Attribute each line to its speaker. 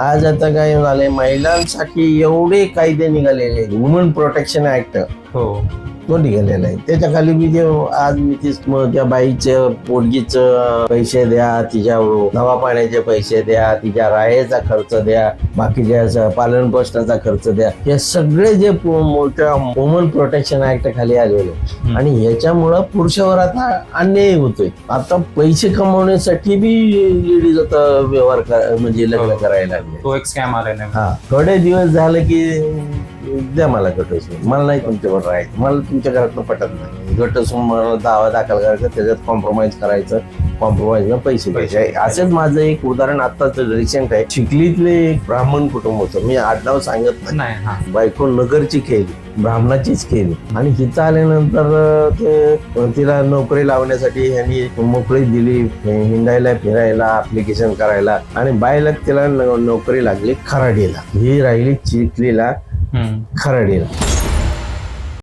Speaker 1: आज आता काय झालंय, महिलांसाठी एवढे कायदे निघालेले, वुमन प्रोटेक्शन ऍक्ट
Speaker 2: हो
Speaker 1: तो निघालेला आहे. त्याच्या खाली मी जे आज मी त्या बाईचं पोटगीचं पैसे द्या, तिच्या दवा पाण्याचे पैसे द्या, तिच्या राहेचा खर्च द्या, बाकीच्या पालन पोषणाचा खर्च द्या, हे सगळे जे मोठ्या वुमन प्रोटेक्शन ऍक्ट खाली आलेले आणि ह्याच्यामुळं पुरुषावर आता अन्याय होतोय. आता पैसे कमवण्यासाठी बी लेडीज आता व्यवहार म्हणजे लग्न करायला लागले.
Speaker 2: तो एक स्कॅम आलेला आहे.
Speaker 1: हा, थोडे दिवस झाले की द्या मला गटसून, मला नाही तुमच्यावर राहायचं, मला तुमच्या घरातलं पटत नाही. गटसून मला दावा दाखल करायचा, त्याच्यात कॉम्प्रोमाइज करायचं, कॉम्प्रोमाइजला पैसे द्यायचे. असंच माझं एक उदाहरण आताच रिसेंट आहे. चिखलीतले एक ब्राह्मण कुटुंब होतं, मी आडनाव सांगत नाही. बायको नगरची केली, ब्राह्मणाचीच केली आणि हिथं आल्यानंतर ते तिला नोकरी लावण्यासाठी ह्यांनी मोकळी दिली, हिंडायला फिरायला, ऍप्लिकेशन करायला, आणि बायला तिला नोकरी लागली खराडीला. ही राहिली चिखलीला खराडीला.